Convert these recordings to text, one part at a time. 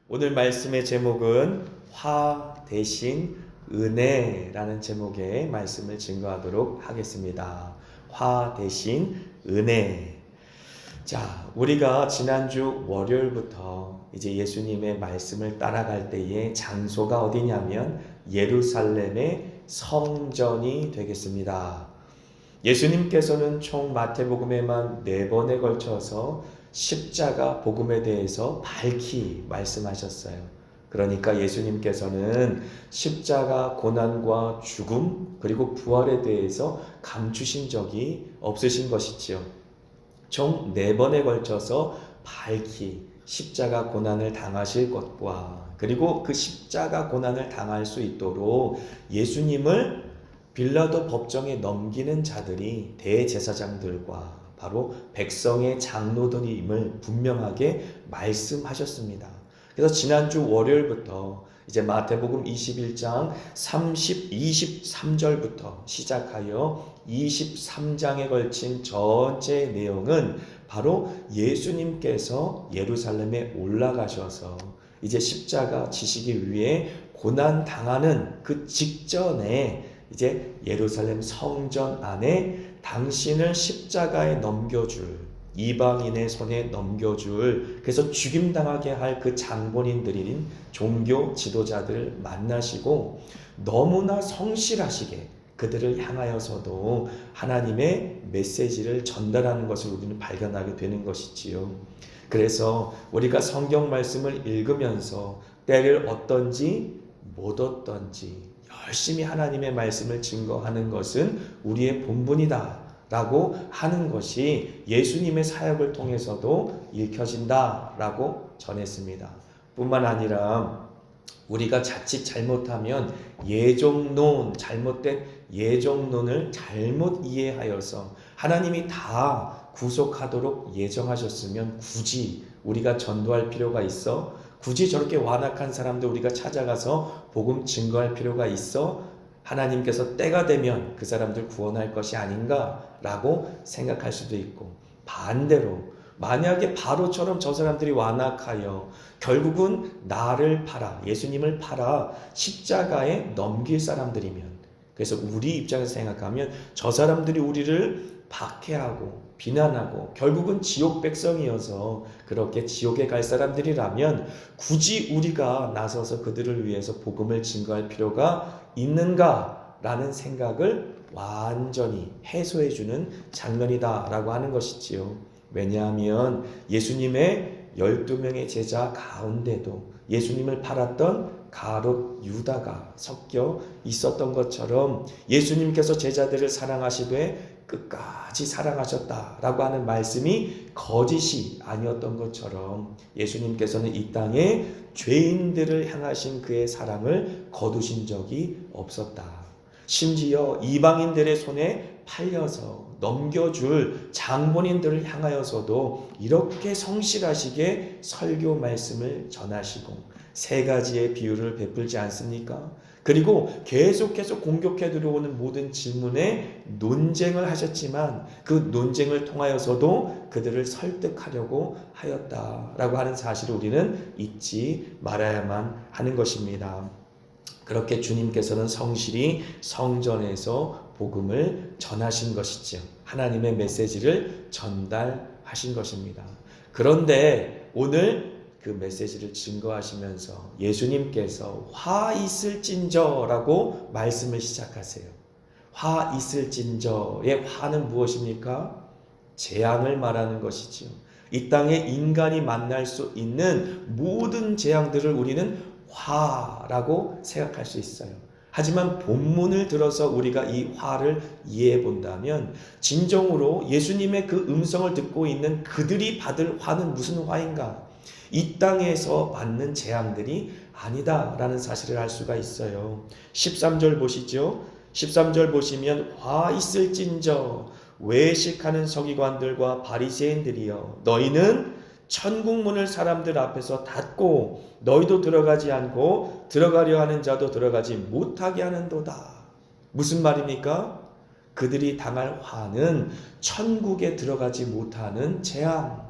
오늘 말씀의 제목은 화 대신 은혜라는 제목의 말씀을 증거하도록 하겠습니다. 화 대신 은혜. 자, 우리가 지난주 월요일부터 이제 예수님의 말씀을 따라갈 때에 장소가 어디냐면 예루살렘의 성전이 되겠습니다. 예수님께서는 총 마태복음에만 4번에 걸쳐서 십자가 복음에 대해서 밝히 말씀하셨어요. 그러니까 예수님께서는 십자가 고난과 죽음 그리고 부활에 대해서 감추신 적이 없으신 것이지요. 총 4번에 걸쳐서 밝히 십자가 고난을 당하실 것과 그리고 그 십자가 고난을 당할 수 있도록 예수님을 빌라도 법정에 넘기는 자들이 대제사장들과 바로 백성의 장로들임을 분명하게 말씀하셨습니다. 그래서 지난주 월요일부터 이제 마태복음 21장 23절부터 시작하여 23장에 걸친 전체 내용은 바로 예수님께서 예루살렘에 올라가셔서 이제 십자가 지시기 위해 고난 당하는 그 직전에 이제 예루살렘 성전 안에 당신을 십자가에 넘겨줄, 이방인의 손에 넘겨줄, 그래서 죽임당하게 할 그 장본인들인 종교 지도자들을 만나시고 너무나 성실하시게 그들을 향하여서도 하나님의 메시지를 전달하는 것을 우리는 발견하게 되는 것이지요. 그래서 우리가 성경 말씀을 읽으면서 때를 얻든지 못 얻든지 열심히 하나님의 말씀을 증거하는 것은 우리의 본분이다 라고 하는 것이 예수님의 사역을 통해서도 읽혀진다 라고 전했습니다. 뿐만 아니라 우리가 자칫 잘못하면 잘못된 예정론을 잘못 이해하여서 하나님이 다 구속하도록 예정하셨으면 굳이 우리가 전도할 필요가 있어? 굳이 저렇게 완악한 사람들 우리가 찾아가서 복음 증거할 필요가 있어? 하나님께서 때가 되면 그 사람들 구원할 것이 아닌가라고 생각할 수도 있고, 반대로 만약에 바로처럼 저 사람들이 완악하여 결국은 나를 팔아, 예수님을 팔아 십자가에 넘길 사람들이면, 그래서 우리 입장에서 생각하면 저 사람들이 우리를 박해하고 비난하고 결국은 지옥 백성이어서 그렇게 지옥에 갈 사람들이라면 굳이 우리가 나서서 그들을 위해서 복음을 증거할 필요가 있는가라는 생각을 완전히 해소해주는 장면이다라고 하는 것이지요. 왜냐하면 예수님의 12명의 제자 가운데도 예수님을 팔았던 가룟 유다가 섞여 있었던 것처럼 예수님께서 제자들을 사랑하시되 끝까지 사랑하셨다라고 하는 말씀이 거짓이 아니었던 것처럼 예수님께서는 이 땅에 죄인들을 향하신 그의 사랑을 거두신 적이 없었다. 심지어 이방인들의 손에 팔려서 넘겨줄 장본인들을 향하여서도 이렇게 성실하시게 설교 말씀을 전하시고 3가지의 비유를 베풀지 않습니까? 그리고 계속해서 공격해 들어오는 모든 질문에 논쟁을 하셨지만 그 논쟁을 통하여서도 그들을 설득하려고 하였다라고 하는 사실을 우리는 잊지 말아야만 하는 것입니다. 그렇게 주님께서는 성실히 성전에서 복음을 전하신 것이죠. 하나님의 메시지를 전달하신 것입니다. 그런데 오늘 그 메시지를 증거하시면서 예수님께서 화 있을진저라고 말씀을 시작하세요. 화 있을진저의 화는 무엇입니까? 재앙을 말하는 것이지요. 이 땅에 인간이 만날 수 있는 모든 재앙들을 우리는 화라고 생각할 수 있어요. 하지만 본문을 들어서 우리가 이 화를 이해해 본다면 진정으로 예수님의 그 음성을 듣고 있는 그들이 받을 화는 무슨 화인가? 이 땅에서 받는 재앙들이 아니다라는 사실을 알 수가 있어요. 13절 보시죠. 13절 보시면 화 있을진저 외식하는 서기관들과 바리새인들이여 너희는 천국 문을 사람들 앞에서 닫고 너희도 들어가지 않고 들어가려 하는 자도 들어가지 못하게 하는도다. 무슨 말입니까? 그들이 당할 화는 천국에 들어가지 못하는 재앙,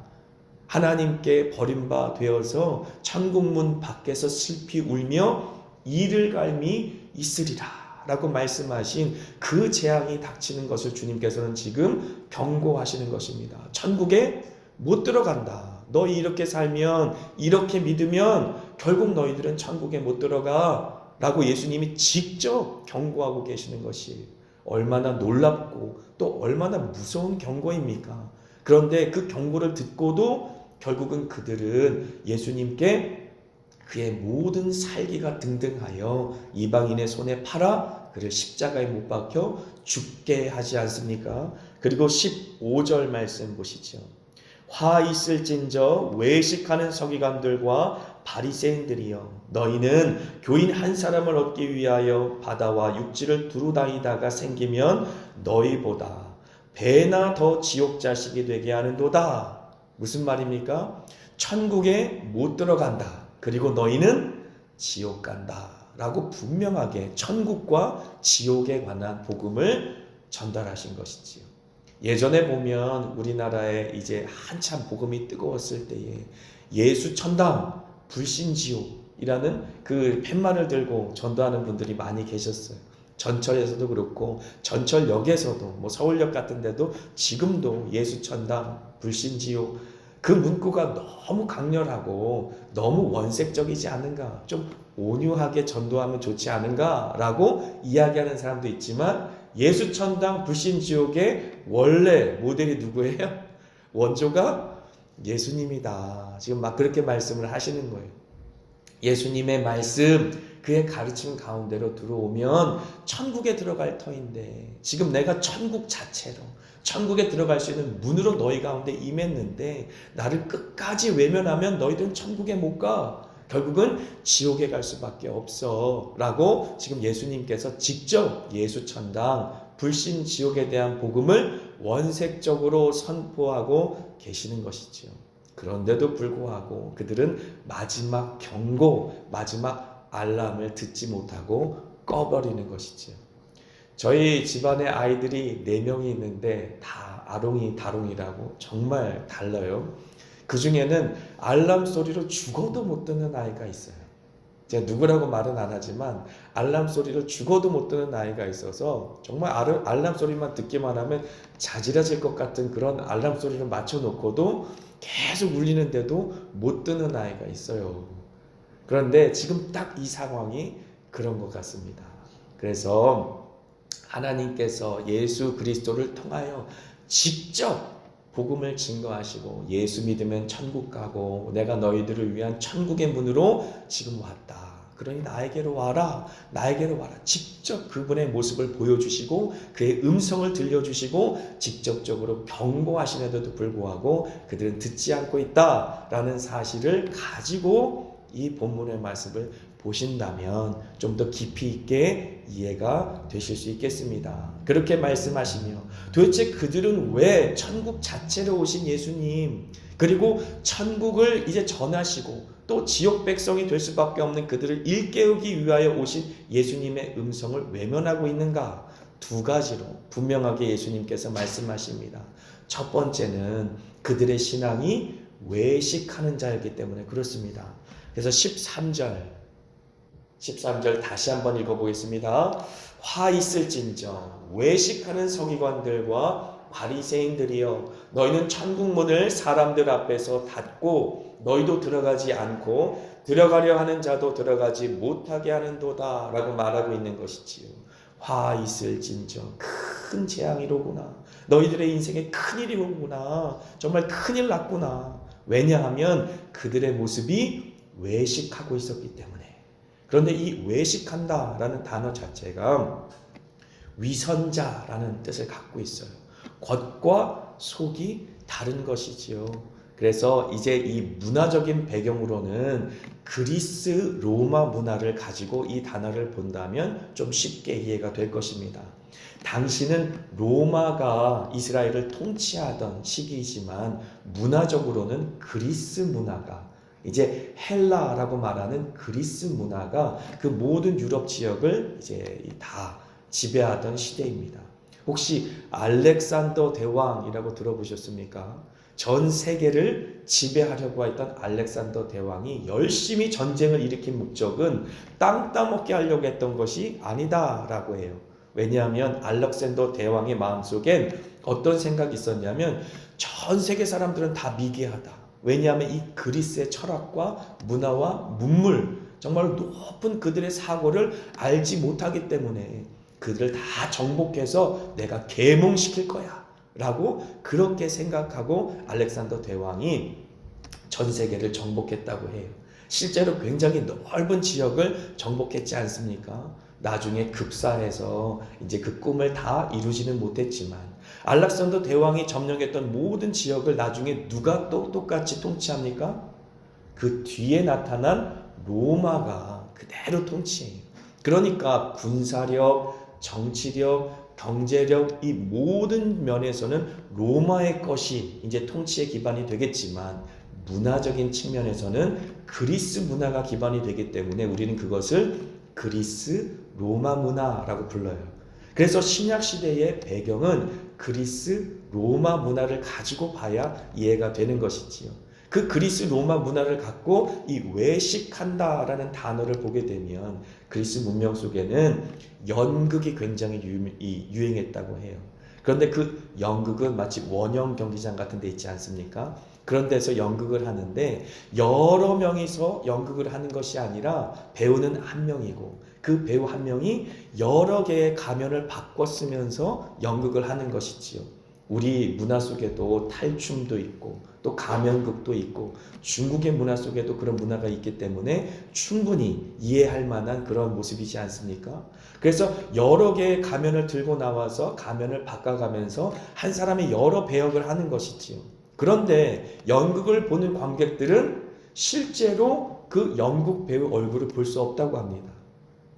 하나님께 버림받되어서 천국문 밖에서 슬피 울며 이를 갈미 있으리라 라고 말씀하신 그 재앙이 닥치는 것을 주님께서는 지금 경고하시는 것입니다. 천국에 못 들어간다. 너희 이렇게 살면, 이렇게 믿으면 결국 너희들은 천국에 못 들어가 라고 예수님이 직접 경고하고 계시는 것이 얼마나 놀랍고 또 얼마나 무서운 경고입니까? 그런데 그 경고를 듣고도 결국은 그들은 예수님께 그의 모든 살기가 등등하여 이방인의 손에 팔아 그를 십자가에 못 박혀 죽게 하지 않습니까? 그리고 15절 말씀 보시죠. 화 있을진저 외식하는 서기관들과 바리새인들이여, 너희는 교인 한 사람을 얻기 위하여 바다와 육지를 두루 다니다가 생기면 너희보다 배나 더 지옥 자식이 되게 하는도다. 무슨 말입니까? 천국에 못 들어간다. 그리고 너희는 지옥 간다 라고 분명하게 천국과 지옥에 관한 복음을 전달하신 것이지요. 예전에 보면 우리나라에 이제 한참 복음이 뜨거웠을 때에 예수 천당 불신지옥이라는 그 팻말을 들고 전도하는 분들이 많이 계셨어요. 전철에서도 그렇고 전철역에서도 뭐 서울역 같은 데도 지금도 예수 천당 불신지옥 그 문구가 너무 강렬하고 너무 원색적이지 않은가, 좀 온유하게 전도하면 좋지 않은가 라고 이야기하는 사람도 있지만 예수 천당 불신지옥의 원래 모델이 누구예요? 원조가 예수님이다. 지금 막 그렇게 말씀을 하시는 거예요. 예수님의 말씀, 그의 가르침 가운데로 들어오면 천국에 들어갈 터인데, 지금 내가 천국 자체로 천국에 들어갈 수 있는 문으로 너희 가운데 임했는데 나를 끝까지 외면하면 너희들은 천국에 못 가. 결국은 지옥에 갈 수밖에 없어 라고 지금 예수님께서 직접 예수 천당 불신 지옥에 대한 복음을 원색적으로 선포하고 계시는 것이지요. 그런데도 불구하고 그들은 마지막 경고, 마지막 알람을 듣지 못하고 꺼버리는 것이지요. 저희 집안에 아이들이 4명이 있는데 다 아롱이 다롱이라고 정말 달라요. 그 중에는 알람 소리로 죽어도 못 듣는 아이가 있어요. 제가 누구라고 말은 안 하지만 알람 소리를 죽어도 못 듣는 아이가 있어서 정말 알람 소리만 듣기만 하면 자지러질 것 같은 그런 알람 소리를 맞춰놓고도 계속 울리는데도 못 듣는 아이가 있어요. 그런데 지금 딱 이 상황이 그런 것 같습니다. 그래서 하나님께서 예수 그리스도를 통하여 직접 복음을 증거하시고 예수 믿으면 천국 가고 내가 너희들을 위한 천국의 문으로 지금 왔다. 그러니 나에게로 와라. 나에게로 와라. 직접 그분의 모습을 보여주시고 그의 음성을 들려주시고 직접적으로 경고하시는데도 불구하고 그들은 듣지 않고 있다라는 사실을 가지고 이 본문의 말씀을 보신다면 좀 더 깊이 있게 이해가 되실 수 있겠습니다. 그렇게 말씀하시며 도대체 그들은 왜 천국 자체로 오신 예수님, 그리고 천국을 이제 전하시고 또 지옥 백성이 될 수밖에 없는 그들을 일깨우기 위하여 오신 예수님의 음성을 외면하고 있는가? 2가지로 분명하게 예수님께서 말씀하십니다. 첫 번째는 그들의 신앙이 외식하는 자였기 때문에 그렇습니다. 그래서 13절 다시 한번 읽어보겠습니다. 화 있을진저 외식하는 서기관들과 바리새인들이여, 너희는 천국 문을 사람들 앞에서 닫고 너희도 들어가지 않고 들어가려 하는 자도 들어가지 못하게 하는도다 라고 말하고 있는 것이지요. 화 있을진저, 큰 재앙이로구나. 너희들의 인생에 큰일이 오구나. 정말 큰일 났구나. 왜냐하면 그들의 모습이 외식하고 있었기 때문에. 그런데 이 외식한다라는 단어 자체가 위선자라는 뜻을 갖고 있어요. 겉과 속이 다른 것이지요. 그래서 이제 이 문화적인 배경으로는 그리스 로마 문화를 가지고 이 단어를 본다면 좀 쉽게 이해가 될 것입니다. 당시는 로마가 이스라엘을 통치하던 시기이지만 문화적으로는 그리스 문화가, 이제 헬라라고 말하는 그리스 문화가 그 모든 유럽 지역을 이제 다 지배하던 시대입니다. 혹시 알렉산더 대왕이라고 들어보셨습니까? 전 세계를 지배하려고 했던 알렉산더 대왕이 열심히 전쟁을 일으킨 목적은 땅 따먹게 하려고 했던 것이 아니다라고 해요. 왜냐하면 알렉산더 대왕의 마음속엔 어떤 생각이 있었냐면 전 세계 사람들은 다 미개하다. 왜냐하면 이 그리스의 철학과 문화와 문물, 정말 높은 그들의 사고를 알지 못하기 때문에 그들을 다 정복해서 내가 계몽시킬 거야 라고 그렇게 생각하고 알렉산더 대왕이 전 세계를 정복했다고 해요. 실제로 굉장히 넓은 지역을 정복했지 않습니까? 나중에 급사해서 이제 그 꿈을 다 이루지는 못했지만 알렉산더 대왕이 점령했던 모든 지역을 나중에 누가 또 똑같이 통치합니까? 그 뒤에 나타난 로마가 그대로 통치해요. 그러니까 군사력, 정치력, 경제력 이 모든 면에서는 로마의 것이 이제 통치의 기반이 되겠지만 문화적인 측면에서는 그리스 문화가 기반이 되기 때문에 우리는 그것을 그리스 로마 문화라고 불러요. 그래서 신약 시대의 배경은 그리스 로마 문화를 가지고 봐야 이해가 되는 것이지요. 그 그리스 로마 문화를 갖고 이 외식한다라는 단어를 보게 되면 그리스 문명 속에는 연극이 굉장히 유행했다고 해요. 그런데 그 연극은 마치 원형 경기장 같은 데 있지 않습니까? 그런 데서 연극을 하는데 여러 명이서 연극을 하는 것이 아니라 배우는 한 명이고 그 배우 한 명이 여러 개의 가면을 바꿔 쓰면서 연극을 하는 것이지요. 우리 문화 속에도 탈춤도 있고 또 가면극도 있고 중국의 문화 속에도 그런 문화가 있기 때문에 충분히 이해할 만한 그런 모습이지 않습니까? 그래서 여러 개의 가면을 들고 나와서 가면을 바꿔가면서 한 사람이 여러 배역을 하는 것이지요. 그런데 연극을 보는 관객들은 실제로 그 연극 배우 얼굴을 볼 수 없다고 합니다.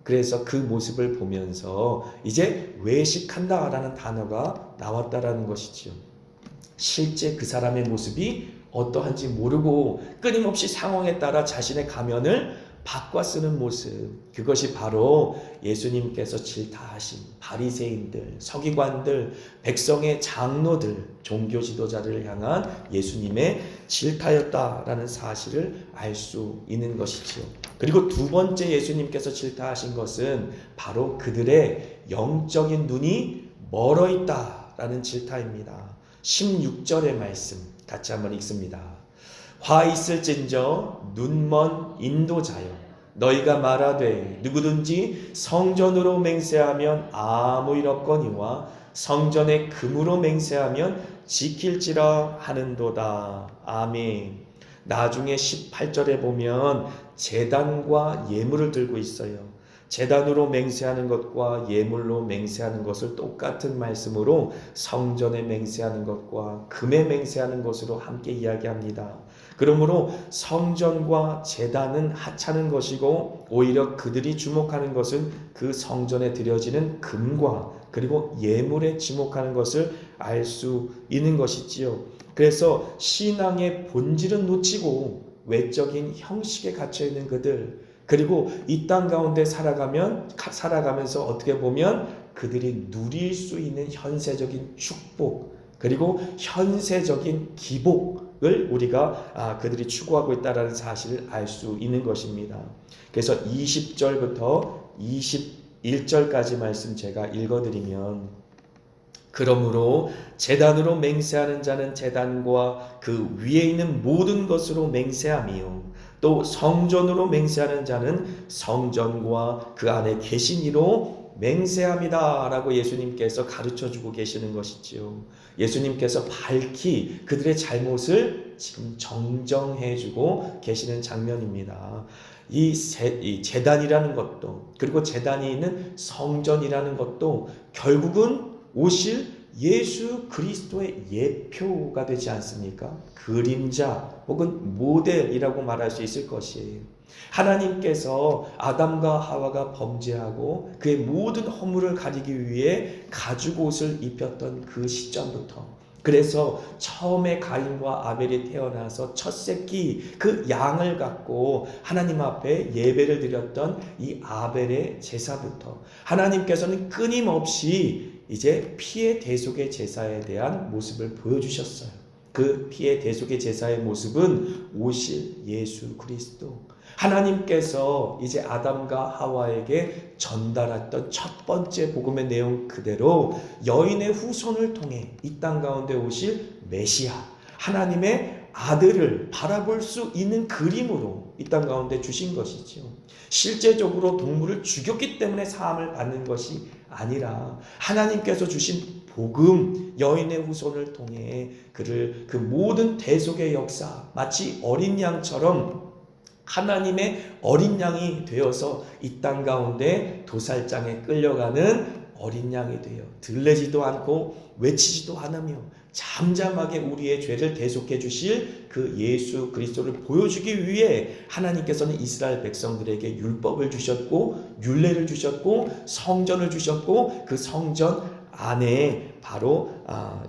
그래서 그 모습을 보면서 이제 외식한다라는 단어가 나왔다라는 것이지요. 실제 그 사람의 모습이 어떠한지 모르고 끊임없이 상황에 따라 자신의 가면을 바꿔 쓰는 모습, 그것이 바로 예수님께서 질타하신 바리새인들, 서기관들, 백성의 장로들, 종교 지도자를 향한 예수님의 질타였다라는 사실을 알 수 있는 것이지요. 그리고 두 번째 예수님께서 질타하신 것은 바로 그들의 영적인 눈이 멀어 있다라는 질타입니다. 16절의 말씀 같이 한번 읽습니다. 화 있을진저 눈먼 인도자여 너희가 말하되 누구든지 성전으로 맹세하면 아무 일 없거니와 성전의 금으로 맹세하면 지킬지라 하는도다. 아멘. 나중에 18절에 보면 제단과 예물을 들고 있어요. 제단으로 맹세하는 것과 예물로 맹세하는 것을 똑같은 말씀으로 성전에 맹세하는 것과 금에 맹세하는 것으로 함께 이야기합니다. 그러므로 성전과 제단은 하찮은 것이고 오히려 그들이 주목하는 것은 그 성전에 드려지는 금과 그리고 예물에 주목하는 것을 알 수 있는 것이지요. 그래서 신앙의 본질은 놓치고 외적인 형식에 갇혀 있는 그들, 그리고 이 땅 가운데 살아가면서 어떻게 보면 그들이 누릴 수 있는 현세적인 축복, 그리고 현세적인 기복을 우리가 그들이 추구하고 있다는 사실을 알 수 있는 것입니다. 그래서 20절부터 21절까지 말씀 제가 읽어드리면, 그러므로 제단으로 맹세하는 자는 제단과 그 위에 있는 모든 것으로 맹세하며 또 성전으로 맹세하는 자는 성전과 그 안에 계신 이로 맹세합니다 라고 예수님께서 가르쳐주고 계시는 것이지요. 예수님께서 밝히 그들의 잘못을 지금 정정해주고 계시는 장면입니다. 이 제단이라는 것도, 그리고 제단이 있는 성전이라는 것도 결국은 오실 예수 그리스도의 예표가 되지 않습니까? 그림자 혹은 모델이라고 말할 수 있을 것이에요. 하나님께서 아담과 하와가 범죄하고 그의 모든 허물을 가리기 위해 가죽 옷을 입혔던 그 시점부터, 그래서 처음에 가인과 아벨이 태어나서 첫 새끼 그 양을 갖고 하나님 앞에 예배를 드렸던 이 아벨의 제사부터 하나님께서는 끊임없이 이제 피의 대속의 제사에 대한 모습을 보여주셨어요. 그 피의 대속의 제사의 모습은 오실 예수 그리스도, 하나님께서 이제 아담과 하와에게 전달했던 첫 번째 복음의 내용 그대로 여인의 후손을 통해 이 땅 가운데 오실 메시아, 하나님의 아들을 바라볼 수 있는 그림으로 이 땅 가운데 주신 것이지요. 실제적으로 동물을 죽였기 때문에 사함을 받는 것이 아니라 하나님께서 주신 복음, 여인의 후손을 통해 그를 그 모든 대속의 역사, 마치 어린 양처럼 하나님의 어린 양이 되어서 이 땅 가운데 도살장에 끌려가는 어린 양이 되어 들레지도 않고 외치지도 않으며 잠잠하게 우리의 죄를 대속해 주실 그 예수 그리스도를 보여주기 위해 하나님께서는 이스라엘 백성들에게 율법을 주셨고 율례를 주셨고 성전을 주셨고 그 성전 안에 바로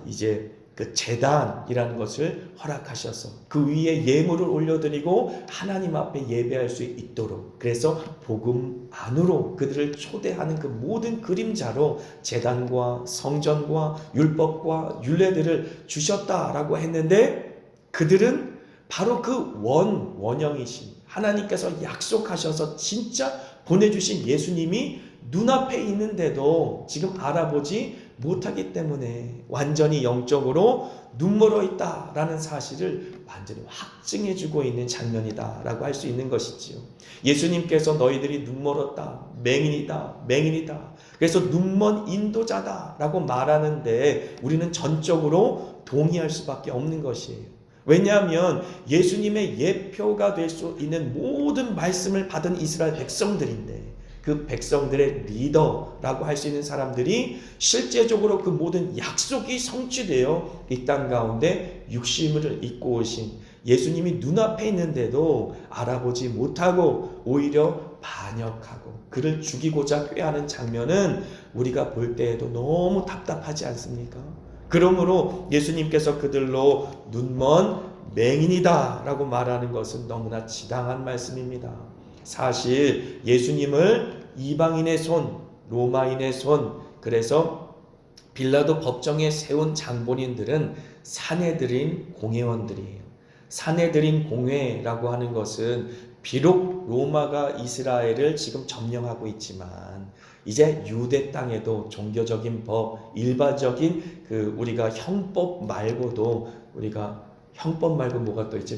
이제 그 제단이라는 것을 허락하셔서 그 위에 예물을 올려드리고 하나님 앞에 예배할 수 있도록, 그래서 복음 안으로 그들을 초대하는 그 모든 그림자로 제단과 성전과 율법과 율례들을 주셨다라고 했는데, 그들은 바로 그 원형이신 하나님께서 약속하셔서 진짜 보내주신 예수님이 눈앞에 있는데도 지금 알아보지 못하기 때문에 완전히 영적으로 눈멀어 있다라는 사실을 완전히 확증해주고 있는 장면이다라고 할 수 있는 것이지요. 예수님께서 너희들이 눈멀었다, 맹인이다, 그래서 눈먼 인도자다라고 말하는데 우리는 전적으로 동의할 수밖에 없는 것이에요. 왜냐하면 예수님의 예표가 될 수 있는 모든 말씀을 받은 이스라엘 백성들인데, 그 백성들의 리더라고 할 수 있는 사람들이 실제적으로 그 모든 약속이 성취되어 이 땅 가운데 육신을 입고 오신 예수님이 눈앞에 있는데도 알아보지 못하고 오히려 반역하고 그를 죽이고자 꾀하는 장면은 우리가 볼 때에도 너무 답답하지 않습니까? 그러므로 예수님께서 그들로 눈먼 맹인이다 라고 말하는 것은 너무나 지당한 말씀입니다. 사실 예수님을 이방인의 손, 로마인의 손, 그래서 빌라도 법정에 세운 장본인들은 사내들인 공회원들이에요. 사내들인 공회라고 하는 것은 비록 로마가 이스라엘을 지금 점령하고 있지만 이제 유대 땅에도 종교적인 법, 일반적인 그 우리가 형법 말고도 우리가 형법 말고 뭐가 또 있죠?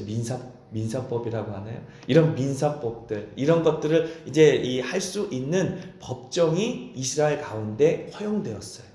민사법이라고 하나요? 이런 민사법들, 이런 것들을 이제 할 수 있는 법정이 이스라엘 가운데 허용되었어요.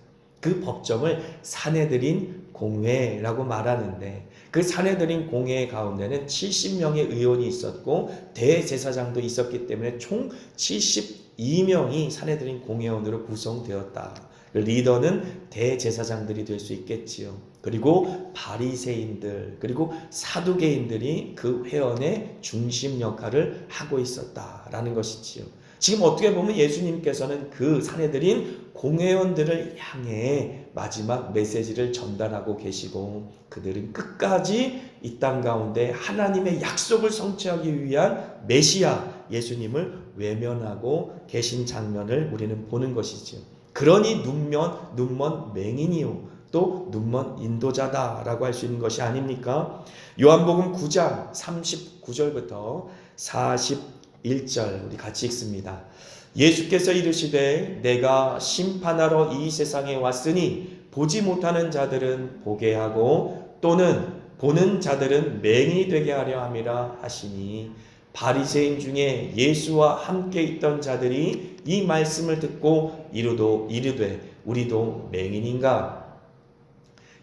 그 법정을 사내들인 공회라고 말하는데, 그 사내들인 공회 가운데는 70명의 의원이 있었고 대제사장도 있었기 때문에 총 72명이 사내들인 공회원으로 구성되었다. 리더는 대제사장들이 될 수 있겠지요. 그리고 바리새인들, 그리고 사두개인들이 그 회원의 중심 역할을 하고 있었다라는 것이지요. 지금 어떻게 보면 예수님께서는 그 사내들인 공회원들을 향해 마지막 메시지를 전달하고 계시고, 그들은 끝까지 이 땅 가운데 하나님의 약속을 성취하기 위한 메시아 예수님을 외면하고 계신 장면을 우리는 보는 것이지요. 그러니 눈먼 맹인이요 또 눈먼 인도자다라고 할 수 있는 것이 아닙니까? 요한복음 9장 39절부터 41절 우리 같이 읽습니다. 예수께서 이르시되 내가 심판하러 이 세상에 왔으니 보지 못하는 자들은 보게 하고 또는 보는 자들은 맹인이 되게 하려 함이라 하시니, 바리새인 중에 예수와 함께 있던 자들이 이 말씀을 듣고 이르되 우리도 맹인인가?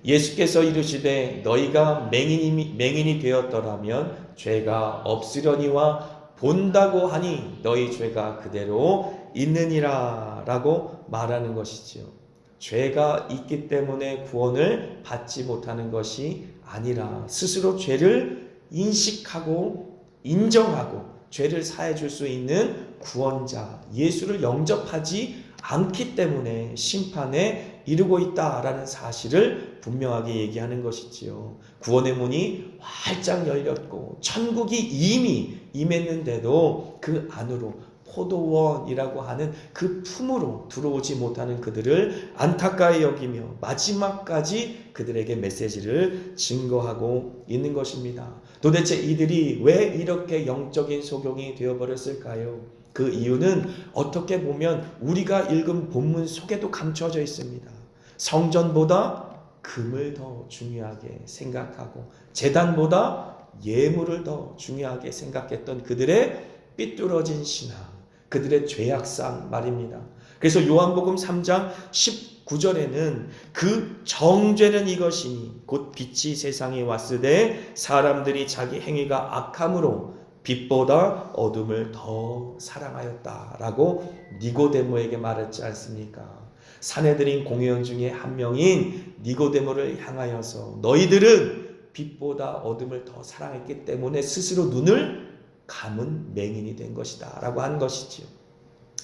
예수께서 이르시되 너희가 맹인이 되었더라면 죄가 없으려니와 본다고 하니 너희 죄가 그대로 있느니라 라고 말하는 것이지요. 죄가 있기 때문에 구원을 받지 못하는 것이 아니라 스스로 죄를 인식하고 인정하고 죄를 사해 줄 수 있는 구원자 예수를 영접하지 않기 때문에 심판에 이르고 있다라는 사실을 분명하게 얘기하는 것이지요. 구원의 문이 활짝 열렸고 천국이 이미 임했는데도 그 안으로 포도원이라고 하는 그 품으로 들어오지 못하는 그들을 안타까이 여기며 마지막까지 그들에게 메시지를 증거하고 있는 것입니다. 도대체 이들이 왜 이렇게 영적인 소경이 되어버렸을까요? 그 이유는 어떻게 보면 우리가 읽은 본문 속에도 감춰져 있습니다. 성전보다 금을 더 중요하게 생각하고 제단보다 예물을 더 중요하게 생각했던 그들의 삐뚤어진 신앙, 그들의 죄악상 말입니다. 그래서 요한복음 3장 19절에는 그 정죄는 이것이니 곧 빛이 세상에 왔으되 사람들이 자기 행위가 악함으로 빛보다 어둠을 더 사랑하였다라고 니고데모에게 말했지 않습니까? 사내들인 공회원 중에 한 명인 니고데모를 향하여서 너희들은 빛보다 어둠을 더 사랑했기 때문에 스스로 눈을 감은 맹인이 된 것이다 라고 한 것이지요.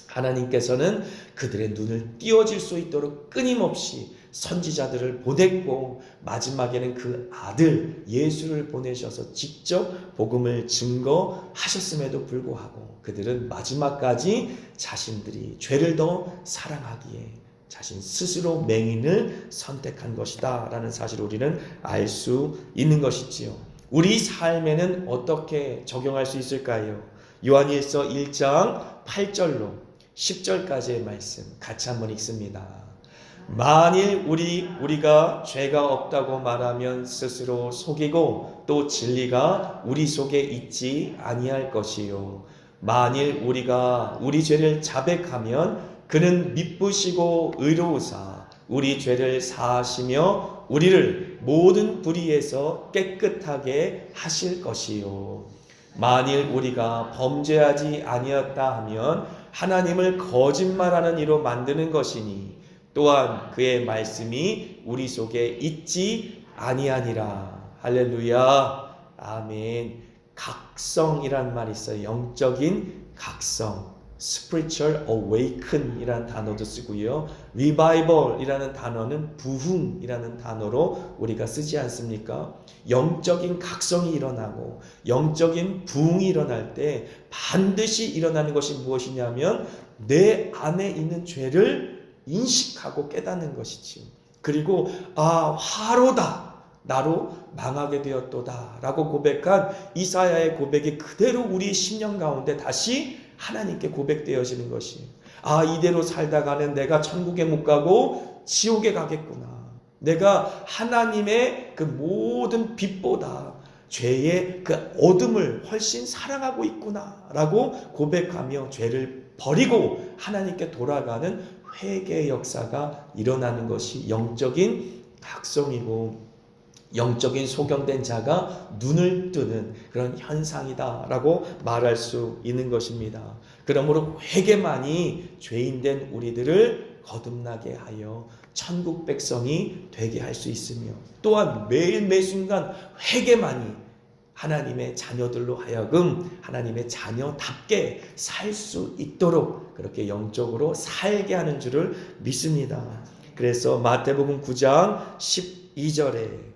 하나님께서는 그들의 눈을 띄어질 수 있도록 끊임없이 선지자들을 보냈고 마지막에는 그 아들 예수를 보내셔서 직접 복음을 증거하셨음에도 불구하고 그들은 마지막까지 자신들이 죄를 더 사랑하기에 자신 스스로 맹인을 선택한 것이다 라는 사실을 우리는 알 수 있는 것이지요. 우리 삶에는 어떻게 적용할 수 있을까요? 요한일서 1장 8절로 10절까지의 말씀 같이 한번 읽습니다. 만일 우리가 죄가 없다고 말하면 스스로 속이고 또 진리가 우리 속에 있지 아니할 것이요. 만일 우리가 우리 죄를 자백하면 그는 미쁘시고 의로우사 우리 죄를 사하시며 우리를 모든 불의에서 깨끗하게 하실 것이요. 만일 우리가 범죄하지 아니었다 하면 하나님을 거짓말하는 이로 만드는 것이니 또한 그의 말씀이 우리 속에 있지 아니하니라. 할렐루야. 아멘. 각성이란 말이 있어요. 영적인 각성. spiritual awaken 이라는 단어도 쓰고요. revival 이라는 단어는 부흥이라는 단어로 우리가 쓰지 않습니까? 영적인 각성이 일어나고 영적인 부흥이 일어날 때 반드시 일어나는 것이 무엇이냐면 내 안에 있는 죄를 인식하고 깨닫는 것이지요. 그리고 화로다. 나로 망하게 되었도다 라고 고백한 이사야의 고백이 그대로 우리 심령 가운데 다시 하나님께 고백되어지는 것이 이대로 살다가는 내가 천국에 못 가고 지옥에 가겠구나. 내가 하나님의 그 모든 빛보다 죄의 그 어둠을 훨씬 사랑하고 있구나 라고 고백하며 죄를 버리고 하나님께 돌아가는 회개의 역사가 일어나는 것이 영적인 각성이고 영적인 소경된 자가 눈을 뜨는 그런 현상이다라고 말할 수 있는 것입니다. 그러므로 회개만이 죄인된 우리들을 거듭나게 하여 천국 백성이 되게 할 수 있으며 또한 매일 매순간 회개만이 하나님의 자녀들로 하여금 하나님의 자녀답게 살 수 있도록 그렇게 영적으로 살게 하는 줄을 믿습니다. 그래서 마태복음 9장 12절에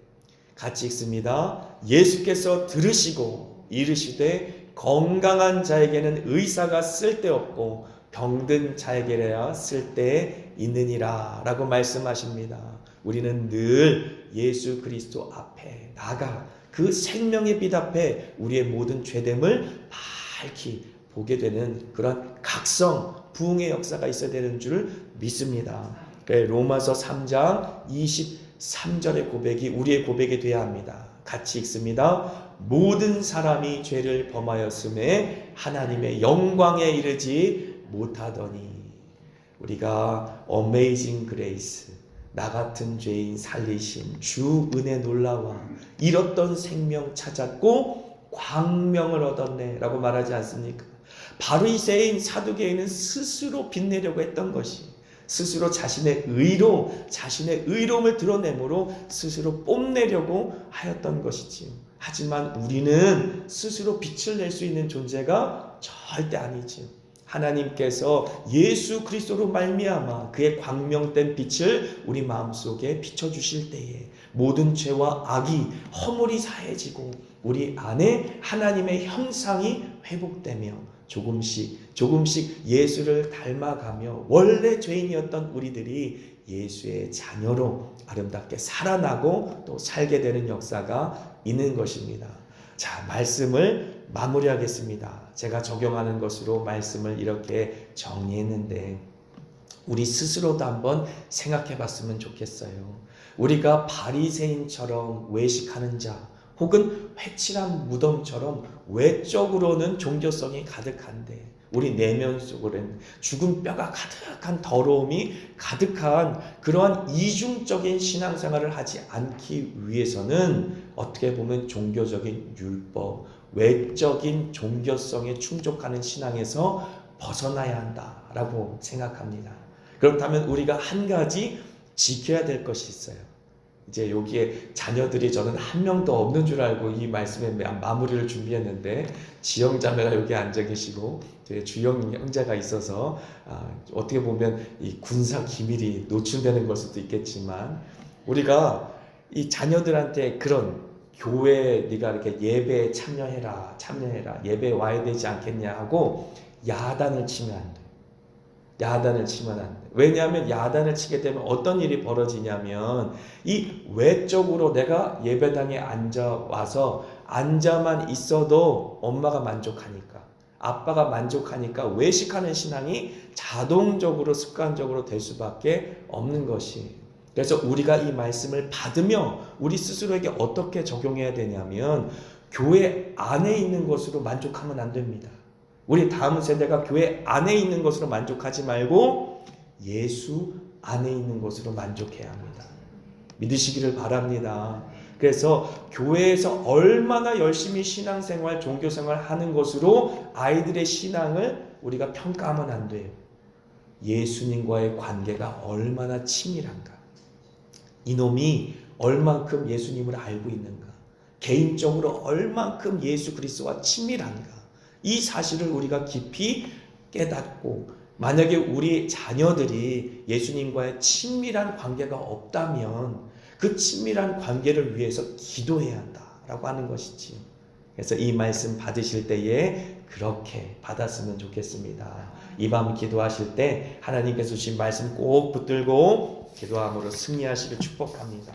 같이 읽습니다. 예수께서 들으시고 이르시되 건강한 자에게는 의사가 쓸데없고 병든 자에게야 쓸데 있느니라 라고 말씀하십니다. 우리는 늘 예수 그리스도 앞에 나가 그 생명의 빛 앞에 우리의 모든 죄됨을 밝히 보게 되는 그런 각성, 부흥의 역사가 있어야 되는 줄 믿습니다. 로마서 3장 23절의 고백이 우리의 고백이 되어야 합니다. 같이 읽습니다. 모든 사람이 죄를 범하였음에 하나님의 영광에 이르지 못하더니 우리가 Amazing Grace 나 같은 죄인 살리심 주 은혜 놀라와 잃었던 생명 찾았고 광명을 얻었네 라고 말하지 않습니까? 바리새인 사두개인은 스스로 빛내려고 했던 것이 스스로 자신의 의로움을 드러내므로 스스로 뽐내려고 하였던 것이지요. 하지만 우리는 스스로 빛을 낼 수 있는 존재가 절대 아니지요. 하나님께서 예수 그리스도로 말미암아 그의 광명된 빛을 우리 마음속에 비춰주실 때에 모든 죄와 악이 허물이 사해지고 우리 안에 하나님의 형상이 회복되며 조금씩 예수를 닮아가며 원래 죄인이었던 우리들이 예수의 자녀로 아름답게 살아나고 또 살게 되는 역사가 있는 것입니다. 자, 말씀을 마무리하겠습니다. 제가 적용하는 것으로 말씀을 이렇게 정리했는데 우리 스스로도 한번 생각해 봤으면 좋겠어요. 우리가 바리새인처럼 외식하는 자 혹은 회칠한 무덤처럼 외적으로는 종교성이 가득한데 우리 내면 속으로는 죽은 뼈가 가득한 더러움이 가득한 그러한 이중적인 신앙생활을 하지 않기 위해서는 어떻게 보면 종교적인 율법, 외적인 종교성에 충족하는 신앙에서 벗어나야 한다라고 생각합니다. 그렇다면 우리가 한 가지 지켜야 될 것이 있어요. 이제 여기에 자녀들이 저는 한 명도 없는 줄 알고 이 말씀의 마무리를 준비했는데 지영자매가 여기 앉아 계시고 주영 형제가 있어서 어떻게 보면 이 군사 기밀이 노출되는 걸 수도 있겠지만 우리가 이 자녀들한테 그런 교회 네가 이렇게 예배에 참여해라 예배에 와야 되지 않겠냐 하고 야단을 치면 안 돼. 야단을 치면 안 돼. 왜냐하면 야단을 치게 되면 어떤 일이 벌어지냐면 이 외적으로 내가 예배당에 앉아와서 앉아만 있어도 엄마가 만족하니까 아빠가 만족하니까 외식하는 신앙이 자동적으로 습관적으로 될 수밖에 없는 것이. 그래서 우리가 이 말씀을 받으며 우리 스스로에게 어떻게 적용해야 되냐면 교회 안에 있는 것으로 만족하면 안 됩니다. 우리 다음 세대가 교회 안에 있는 것으로 만족하지 말고 예수 안에 있는 것으로 만족해야 합니다. 믿으시기를 바랍니다. 그래서 교회에서 얼마나 열심히 신앙생활, 종교생활 하는 것으로 아이들의 신앙을 우리가 평가하면 안 돼요. 예수님과의 관계가 얼마나 친밀한가, 이놈이 얼만큼 예수님을 알고 있는가, 개인적으로 얼만큼 예수 그리스도와 친밀한가, 이 사실을 우리가 깊이 깨닫고 만약에 우리 자녀들이 예수님과의 친밀한 관계가 없다면 그 친밀한 관계를 위해서 기도해야 한다라고 하는 것이지요. 그래서 이 말씀 받으실 때에 그렇게 받았으면 좋겠습니다. 이 밤 기도하실 때 하나님께서 주신 말씀 꼭 붙들고 기도함으로 승리하시길 축복합니다.